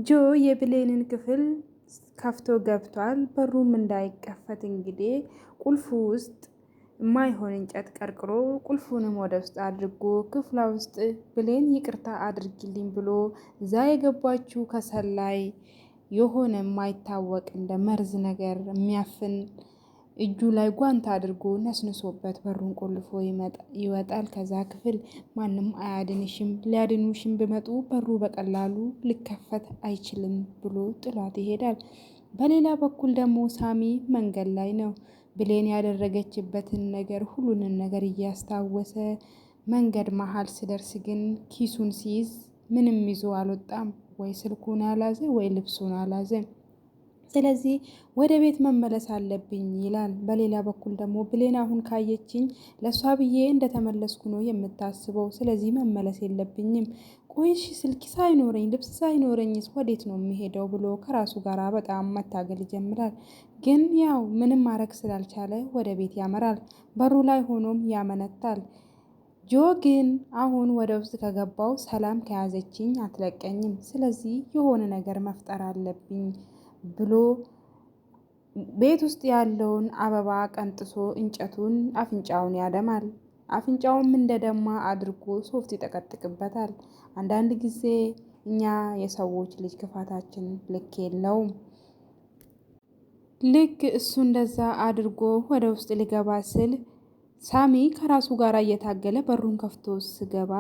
ጆ የብሌንን ክፍል ከፍቶ ገብቷል። በሩም እንዳይከፈት እንግዲህ ቁልፉ ውስጥ የማይሆን እንጨት ቀርቅሮ ቁልፉንም ወደ ውስጥ አድርጎ ክፍሏ ውስጥ ብሌን ይቅርታ አድርጊልኝ ብሎ እዛ የገባችው ከሰል ላይ የሆነ የማይታወቅ እንደ መርዝ ነገር የሚያፍን እጁ ላይ ጓንት አድርጎ ነስንሶበት በሩን ቆልፎ ይወጣል። ከዛ ክፍል ማንም አያድንሽም፣ ሊያድኑሽም ቢመጡ በሩ በቀላሉ ሊከፈት አይችልም ብሎ ጥሏት ይሄዳል። በሌላ በኩል ደግሞ ሳሚ መንገድ ላይ ነው። ብሌን ያደረገችበትን ነገር ሁሉንም ነገር እያስታወሰ መንገድ መሀል ስደርስ ግን ኪሱን ሲይዝ ምንም ይዞ አልወጣም። ወይ ስልኩን አላዘ ወይ ልብሱን አላዘ። ስለዚህ ወደ ቤት መመለስ አለብኝ ይላል። በሌላ በኩል ደግሞ ብሌን አሁን ካየችኝ ለእሷ ብዬ እንደተመለስኩ ነው የምታስበው። ስለዚህ መመለስ የለብኝም። ቆይሽ ስልክ ሳይኖረኝ ልብስ ሳይኖረኝስ ወዴት ነው የሚሄደው ብሎ ከራሱ ጋር በጣም መታገል ይጀምራል። ግን ያው ምንም ማድረግ ስላልቻለ ወደ ቤት ያመራል። በሩ ላይ ሆኖም ያመነታል። ጆ ግን አሁን ወደ ውስጥ ከገባው ሰላም ከያዘችኝ አትለቀኝም። ስለዚህ የሆነ ነገር መፍጠር አለብኝ ብሎ ቤት ውስጥ ያለውን አበባ ቀንጥሶ እንጨቱን አፍንጫውን ያደማል። አፍንጫውም እንደደማ አድርጎ ሶፍት ይጠቀጥቅበታል። አንዳንድ ጊዜ እኛ የሰዎች ልጅ ክፋታችን ልክ የለውም። ልክ እሱ እንደዛ አድርጎ ወደ ውስጥ ሊገባ ስል ሳሚ ከራሱ ጋር እየታገለ በሩን ከፍቶ ስገባ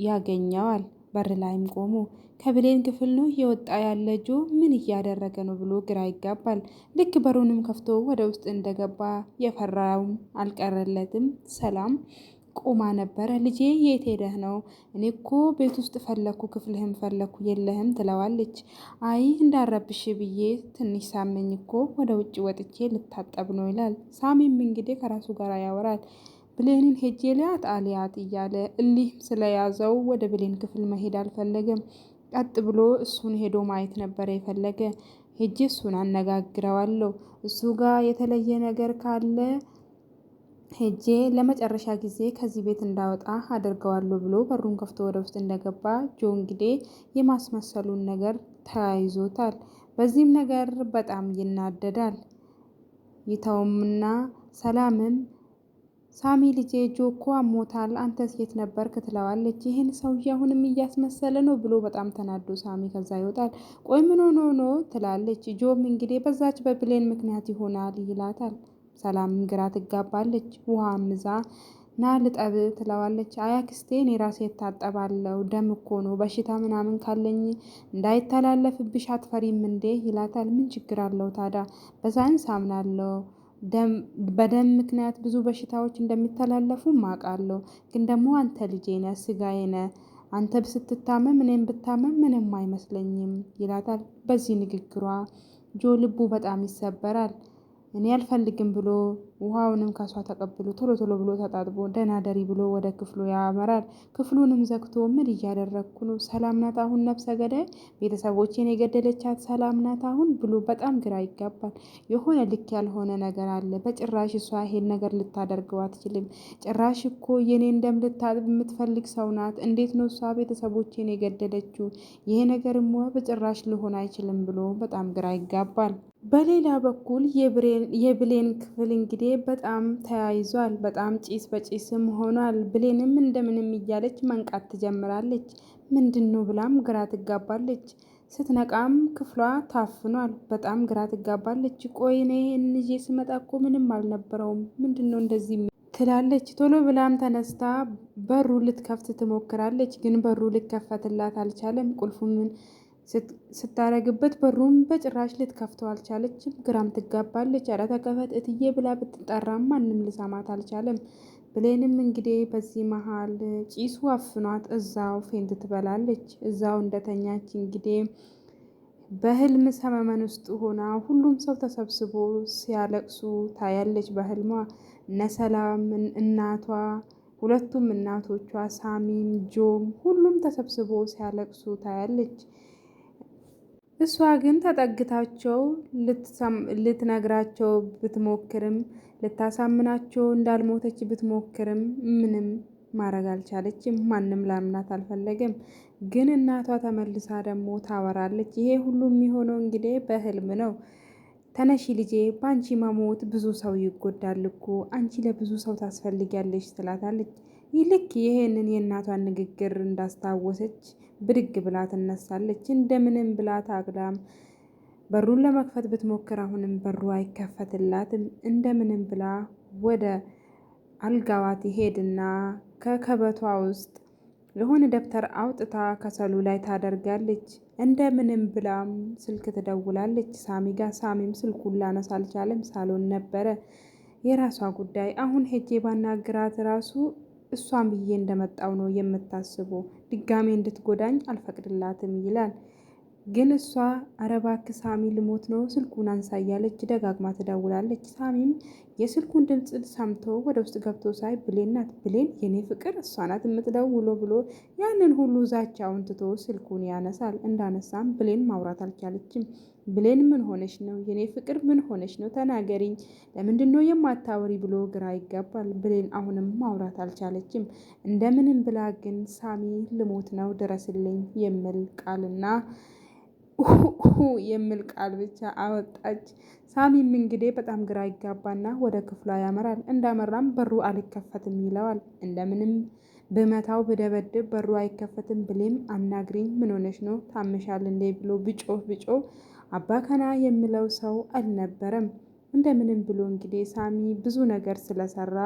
ያገኘዋል። በር ላይም ቆሞ ከብሌን ክፍል ነው እየወጣ ያለ ጆ ምን እያደረገ ነው ብሎ ግራ ይጋባል። ልክ በሩንም ከፍቶ ወደ ውስጥ እንደገባ የፈራውም አልቀረለትም። ሰላም ቆማ ነበረ። ልጄ የት ሄደህ ነው? እኔ እኮ ቤት ውስጥ ፈለኩ፣ ክፍልህም ፈለኩ፣ የለህም ትለዋለች። አይ እንዳረብሽ ብዬ ትንሽ ሳመኝ እኮ ወደ ውጭ ወጥቼ ልታጠብ ነው ይላል። ሳሚም እንግዲህ ከራሱ ጋር ያወራል። ብሌንን ሄጄ ሊያት አሊያት እያለ እሊህ ስለያዘው ወደ ብሌን ክፍል መሄድ አልፈለገም። ቀጥ ብሎ እሱን ሄዶ ማየት ነበረ የፈለገ። ሄጄ እሱን አነጋግረዋለሁ፣ እሱ ጋር የተለየ ነገር ካለ ሄጄ ለመጨረሻ ጊዜ ከዚህ ቤት እንዳወጣ አድርገዋለሁ ብሎ በሩን ከፍቶ ወደ ውስጥ እንደገባ ጆ እንግዲህ የማስመሰሉን ነገር ተያይዞታል። በዚህም ነገር በጣም ይናደዳል። ይተውምና ሰላምም ሳሚ ልጄ ጆ እኮ አሞታል፣ አንተስ የት ነበርክ ትለዋለች። ይህን ሰውዬ አሁንም እያስመሰለ ነው ብሎ በጣም ተናዶ ሳሚ ከዛ ይወጣል። ቆይ ምን ሆኖ ነው ትላለች። ጆም እንግዲህ በዛች በብሌን ምክንያት ይሆናል ይላታል። ሰላም ግራ ትጋባለች። ውሃ ምዛ ና ልጠብ ትለዋለች። አይ አክስቴ እኔ ራሴ እታጠባለሁ፣ ደም እኮ ነው፣ በሽታ ምናምን ካለኝ እንዳይተላለፍብሽ አትፈሪም እንዴ ይላታል። ምን ችግር አለው ታዲያ? በሳይንስ አምናለሁ፣ በደም ምክንያት ብዙ በሽታዎች እንደሚተላለፉ አውቃለሁ። ግን ደግሞ አንተ ልጄ ነህ፣ ስጋዬ ነህ። አንተ ስትታመም እኔም ብታመም ምንም አይመስለኝም ይላታል። በዚህ ንግግሯ ጆ ልቡ በጣም ይሰበራል። እኔ አልፈልግም ብሎ ውሃውንም ከሷ ተቀብሎ ቶሎ ቶሎ ብሎ ተጣጥቦ ደህና ደሪ ብሎ ወደ ክፍሉ ያመራል። ክፍሉንም ዘግቶ ምን እያደረግኩ ነው? ሰላም ናት አሁን ነፍሰ ገዳይ? ቤተሰቦቼን የገደለቻት ሰላም ናት አሁን ብሎ በጣም ግራ ይጋባል። የሆነ ልክ ያልሆነ ነገር አለ። በጭራሽ እሷ ይሄን ነገር ልታደርገው አትችልም። ጭራሽ እኮ የኔን ደም ልታጥብ የምትፈልግ ሰው ናት። እንዴት ነው እሷ ቤተሰቦቼን የገደለችው? ይሄ ነገርማ በጭራሽ ሊሆን አይችልም ብሎ በጣም ግራ ይጋባል። በሌላ በኩል የብሌን ክፍል እንግዲህ በጣም ተያይዟል። በጣም ጭስ በጭስም ሆኗል። ብሌንም እንደምንም እያለች መንቃት ትጀምራለች። ምንድን ነው ብላም ግራ ትጋባለች። ስትነቃም ክፍሏ ታፍኗል። በጣም ግራ ትጋባለች። ቆይ እኔ እንጄ ስመጣ እኮ ምንም አልነበረውም፣ ምንድን ነው እንደዚህ ትላለች። ቶሎ ብላም ተነስታ በሩ ልትከፍት ትሞክራለች። ግን በሩ ልትከፈትላት አልቻለም። ቁልፉን ስታረግበት በሩም በጭራሽ ልትከፍተው አልቻለችም። ግራም ትጋባለች። ኧረ ተከፈት እትዬ ብላ ብትጠራም ማንም ልሰማት አልቻለም። ብሌንም እንግዲህ በዚህ መሀል ጭሱ አፍኗት እዛው ፌንት ትበላለች። እዛው እንደተኛች እንግዲህ በህልም ሰመመን ውስጥ ሆና ሁሉም ሰው ተሰብስቦ ሲያለቅሱ ታያለች። በህልሟ እነ ሰላም እናቷ፣ ሁለቱም እናቶቿ ሳሚም ጆም ሁሉም ተሰብስቦ ሲያለቅሱ ታያለች። እሷ ግን ተጠግታቸው ልትነግራቸው ብትሞክርም ልታሳምናቸው እንዳልሞተች ብትሞክርም ምንም ማድረግ አልቻለችም። ማንም ላምናት አልፈለገም። ግን እናቷ ተመልሳ ደግሞ ታወራለች። ይሄ ሁሉ የሚሆነው እንግዲህ በህልም ነው። ተነሺ ልጄ፣ በአንቺ መሞት ብዙ ሰው ይጎዳል እኮ አንቺ ለብዙ ሰው ታስፈልጊያለሽ ትላታለች። ልክ ይሄንን የእናቷን ንግግር እንዳስታወሰች ብድግ ብላ ትነሳለች። እንደምንም ብላ ታግላም በሩን ለመክፈት ብትሞክር አሁንም በሩ አይከፈትላትም። እንደምንም ብላ ወደ አልጋዋ ትሄድና ከከበቷ ውስጥ የሆነ ደብተር አውጥታ ከሰሉ ላይ ታደርጋለች። እንደምንም ብላም ስልክ ትደውላለች ሳሚ ጋር። ሳሚም ስልኩን ላነሳ አልቻለም፣ ሳሎን ነበረ። የራሷ ጉዳይ። አሁን ሄጄ ባናግራት ራሱ እሷን ብዬ እንደመጣው ነው የምታስበው፣ ድጋሜ እንድትጎዳኝ አልፈቅድላትም ይላል። ግን እሷ ኧረ እባክህ ሳሚ ልሞት ነው ስልኩን አንሳ እያለች ደጋግማ ትደውላለች። ሳሚም የስልኩን ድምፅ ሰምቶ ወደ ውስጥ ገብቶ ሳይ ብሌን ናት። ብሌን የኔ ፍቅር እሷ ናት የምትደውለው ብሎ ያንን ሁሉ ዛቻውን ትቶ ስልኩን ያነሳል። እንዳነሳም ብሌን ማውራት አልቻለችም። ብሌን ምን ሆነሽ ነው የኔ ፍቅር፣ ምን ሆነሽ ነው ተናገሪኝ፣ ለምንድን ነው የማታወሪ ብሎ ግራ ይጋባል። ብሌን አሁንም ማውራት አልቻለችም። እንደምንም ብላ ግን ሳሚ ልሞት ነው ድረስልኝ የሚል ቃልና የሚል ቃል ብቻ አወጣች። ሳሚም እንግዲህ በጣም ግራ ይጋባና ወደ ክፍሏ ያመራል። እንዳመራም በሩ አልከፈትም ይለዋል። እንደምንም ብመታው ብደበድብ በሩ አይከፈትም። ብሌም አናግሪኝ፣ ምን ሆነሽ ነው ታመሻል እንዴ ብሎ ብጮህ አባከና የሚለው ሰው አልነበረም። እንደምንም ብሎ እንግዲህ ሳሚ ብዙ ነገር ስለሰራ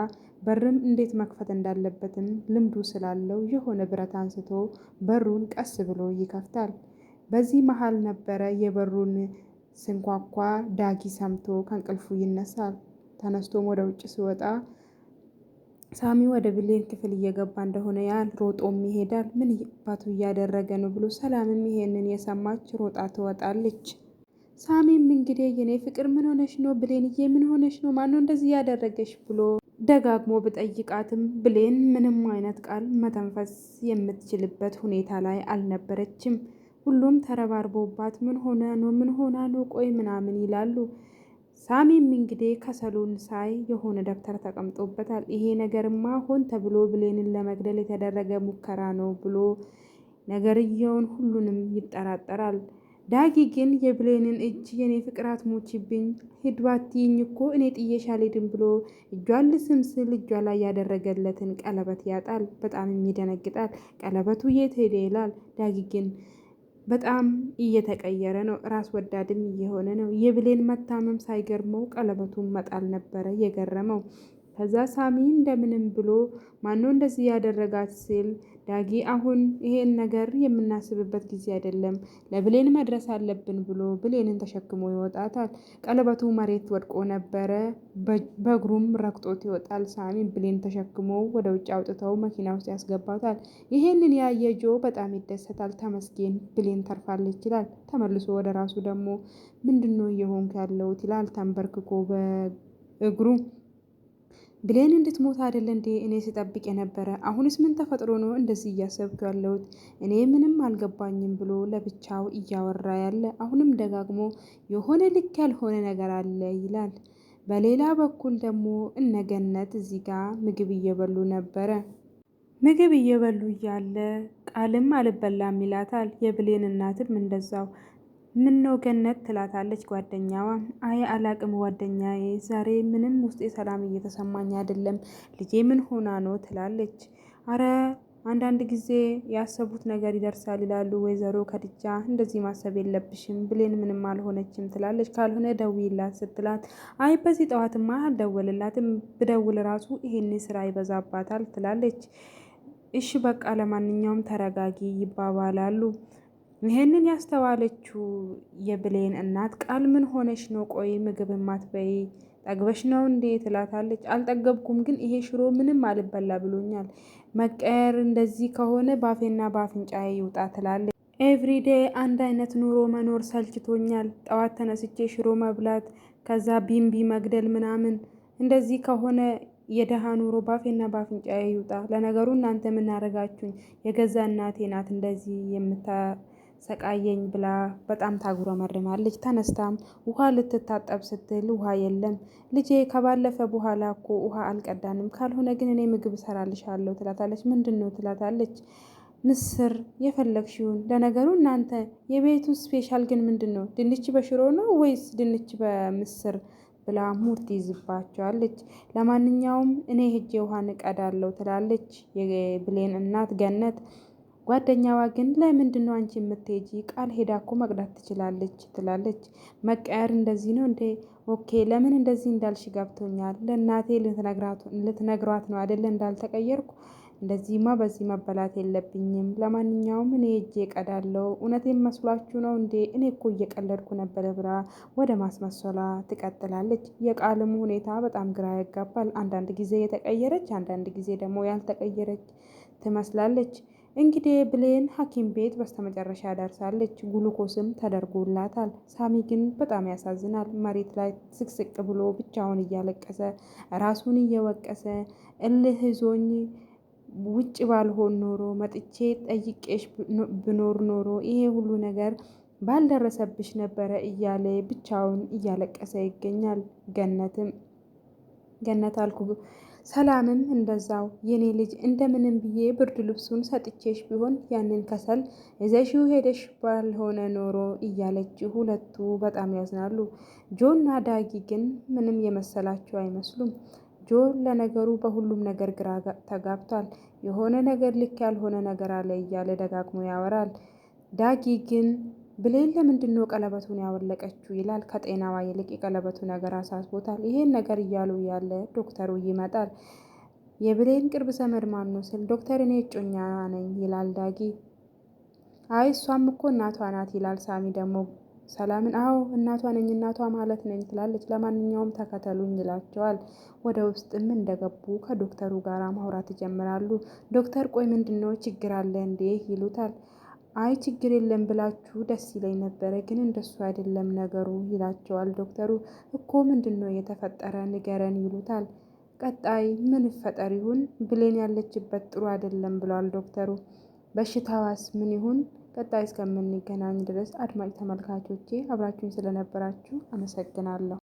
በርም እንዴት መክፈት እንዳለበትም ልምዱ ስላለው የሆነ ብረት አንስቶ በሩን ቀስ ብሎ ይከፍታል። በዚህ መሃል ነበረ የበሩን ስንኳኳ ዳጊ ሰምቶ ከእንቅልፉ ይነሳል። ተነስቶም ወደ ውጭ ሲወጣ ሳሚ ወደ ብሌን ክፍል እየገባ እንደሆነ ያህል ሮጦም ይሄዳል። ምን ባቱ እያደረገ ነው ብሎ ሰላምም ይሄንን የሰማች ሮጣ ትወጣለች። ሳሚም እንግዲህ የኔ ፍቅር ምን ሆነሽ ነው ብሌንዬ፣ ምን ሆነሽ ነው ማነው እንደዚህ ያደረገሽ ብሎ ደጋግሞ ብጠይቃትም ብሌን ምንም አይነት ቃል መተንፈስ የምትችልበት ሁኔታ ላይ አልነበረችም። ሁሉም ተረባርቦባት ምን ሆና ነው ቆይ ምናምን ይላሉ። ሳሚም እንግዲህ ከሰሉን ሳይ የሆነ ደብተር ተቀምጦበታል። ይሄ ነገርማ ሆን ተብሎ ብሌንን ለመግደል የተደረገ ሙከራ ነው ብሎ ነገርየውን ሁሉንም ይጠራጠራል። ዳጊ ግን የብሌንን እጅ የኔ ፍቅር አትሞቺብኝ፣ ሂድ ባትይኝ እኮ እኔ ጥዬሽ አልሄድም ብሎ እጇን ልስም ስል እጇ ላይ ያደረገለትን ቀለበት ያጣል። በጣም ይደነግጣል። ቀለበቱ የት ሄደ ይላል። ዳጊ ግን በጣም እየተቀየረ ነው፣ ራስ ወዳድም እየሆነ ነው። የብሌን መታመም ሳይገርመው ቀለበቱን መጣል ነበረ የገረመው። ከዛ ሳሚ እንደምንም ብሎ ማነው እንደዚህ ያደረጋት ሲል ዳጊ አሁን ይሄን ነገር የምናስብበት ጊዜ አይደለም፣ ለብሌን መድረስ አለብን ብሎ ብሌንን ተሸክሞ ይወጣታል። ቀለበቱ መሬት ወድቆ ነበረ፣ በእግሩም ረግጦት ይወጣል። ሳሚ ብሌን ተሸክሞ ወደ ውጭ አውጥተው መኪና ውስጥ ያስገባታል። ይሄንን ያየ ጆ በጣም ይደሰታል። ተመስገን ብሌን ተርፋለች ይላል። ተመልሶ ወደ ራሱ ደግሞ ምንድነው እየሆንክ ያለውት ይላል ተንበርክኮ በእግሩ። ብሌን እንድትሞት አይደለ እንዴ እኔ ስጠብቅ የነበረ? አሁንስ ምን ተፈጥሮ ነው እንደዚህ እያሰብኩ ያለሁት? እኔ ምንም አልገባኝም ብሎ ለብቻው እያወራ ያለ አሁንም ደጋግሞ የሆነ ልክ ያልሆነ ነገር አለ ይላል። በሌላ በኩል ደግሞ እነገነት እዚህ ጋር ምግብ እየበሉ ነበረ። ምግብ እየበሉ እያለ ቃልም አልበላም ይላታል። የብሌን እናትም እንደዛው። ምን ነው ገነት ትላታለች ጓደኛዋ። አይ አላቅም ጓደኛዬ፣ ዛሬ ምንም ውስጤ ሰላም እየተሰማኝ አይደለም፣ ልጄ ምን ሆና ነው ትላለች። አረ አንዳንድ ጊዜ ያሰቡት ነገር ይደርሳል ይላሉ ወይዘሮ ከድጃ። እንደዚህ ማሰብ የለብሽም ብሌን ምንም አልሆነችም ትላለች። ካልሆነ ደውይላት ስትላት አይ በዚህ ጠዋትማ አልደወልላትም፣ ብደውል ራሱ ይሄን ስራ ይበዛባታል ትላለች። እሺ በቃ ለማንኛውም ተረጋጊ ይባባላሉ። ይሄንን ያስተዋለችው የብሌን እናት ቃል ምን ሆነሽ ነው ቆይ ምግብ ማትበይ ጠግበሽ ነው እንዴ ትላታለች። አልጠገብኩም፣ ግን ይሄ ሽሮ ምንም አልበላ ብሎኛል፣ መቀየር እንደዚህ ከሆነ ባፌና ባፍንጫዬ ይውጣ ትላለች። ኤቭሪዴይ አንድ አይነት ኑሮ መኖር ሰልችቶኛል፣ ጠዋት ተነስቼ ሽሮ መብላት ከዛ ቢምቢ መግደል ምናምን፣ እንደዚህ ከሆነ የደሃ ኑሮ ባፌና ባፍንጫዬ ይውጣ። ለነገሩ እናንተ ምን አደረጋችሁኝ? የገዛ እናቴ ናት እንደዚህ ሰቃየኝ ብላ በጣም ታጉረመርማለች። ተነስታም ውሃ ልትታጠብ ስትል ውሃ የለም። ልጄ ከባለፈ በኋላ እኮ ውሃ አልቀዳንም፣ ካልሆነ ግን እኔ ምግብ እሰራልሻለሁ ትላታለች። ምንድን ነው ትላታለች። ምስር የፈለግሽውን። ለነገሩ እናንተ የቤቱ ስፔሻል ግን ምንድን ነው? ድንች በሽሮ ነው ወይስ ድንች በምስር ብላ ሙድ ትይዝባቸዋለች። ለማንኛውም እኔ ሄጄ ውሃን እቀዳለሁ ትላለች የብሌን እናት ገነት። ጓደኛዋ ግን ለምንድን ነው አንቺ የምትሄጂ? ቃል ሄዳ እኮ መቅዳት ትችላለች ትላለች። መቀየር እንደዚህ ነው እንዴ? ኦኬ ለምን እንደዚህ እንዳልሽ ገብቶኛል። ለእናቴ ልትነግሯት ነው አይደለ እንዳልተቀየርኩ? እንደዚህማ በዚህ መበላት የለብኝም። ለማንኛውም እኔ ሄጄ እቀዳለሁ። እውነቴን መስሏችሁ ነው እንዴ? እኔ እኮ እየቀለድኩ ነበረ ብላ ወደ ማስመሰሏ ትቀጥላለች። የቃልሙ ሁኔታ በጣም ግራ ያጋባል። አንዳንድ ጊዜ የተቀየረች፣ አንዳንድ ጊዜ ደግሞ ያልተቀየረች ትመስላለች። እንግዲህ ብሌን ሐኪም ቤት በስተመጨረሻ ደርሳለች። ግሉኮስም ተደርጎላታል። ሳሚ ግን በጣም ያሳዝናል። መሬት ላይ ስቅስቅ ብሎ ብቻውን እያለቀሰ ራሱን እየወቀሰ እልህ ይዞኝ ውጭ ባልሆን ኖሮ መጥቼ ጠይቄሽ ብኖር ኖሮ ይሄ ሁሉ ነገር ባልደረሰብሽ ነበረ እያለ ብቻውን እያለቀሰ ይገኛል። ገነት አልኩ። ሰላምም እንደዛው የኔ ልጅ እንደምንም ብዬ ብርድ ልብሱን ሰጥቼሽ ቢሆን ያንን ከሰል እዘሽው ሄደሽ ባልሆነ ኖሮ እያለች ሁለቱ በጣም ያዝናሉ። ጆና ዳጊ ግን ምንም የመሰላቸው አይመስሉም። ጆ ለነገሩ በሁሉም ነገር ግራ ተጋብቷል። የሆነ ነገር ልክ ያልሆነ ነገር አለ እያለ ደጋግሞ ያወራል። ዳጊ ግን ብሌን ለምንድነው ቀለበቱን ያወለቀችው ይላል። ከጤናዋ ይልቅ የቀለበቱ ነገር አሳስቦታል። ይሄን ነገር እያሉ ያለ ዶክተሩ ይመጣል። የብሌን ቅርብ ዘመድ ማን ነው ስል ዶክተር እኔ እጮኛ ነኝ ይላል ዳጊ። አይ እሷም እኮ እናቷ ናት ይላል ሳሚ ደግሞ ሰላምን አዎ እናቷ ነኝ እናቷ ማለት ነኝ ትላለች። ለማንኛውም ተከተሉኝ ይላቸዋል። ወደ ውስጥም እንደገቡ ከዶክተሩ ጋር ማውራት ይጀምራሉ። ዶክተር ቆይ ምንድነው ችግር አለ እንዴ ይሉታል። አይ ችግር የለም ብላችሁ ደስ ይለኝ ነበረ፣ ግን እንደሱ አይደለም ነገሩ ይላቸዋል ዶክተሩ። እኮ ምንድነው የተፈጠረ ንገረን ይሉታል። ቀጣይ ምን ይፈጠር ይሁን ብሌን ያለችበት ጥሩ አይደለም ብሏል ዶክተሩ። በሽታዋስ ምን ይሁን? ቀጣይ እስከምንገናኝ ድረስ አድማጭ ተመልካቾቼ አብራችሁኝ ስለነበራችሁ አመሰግናለሁ።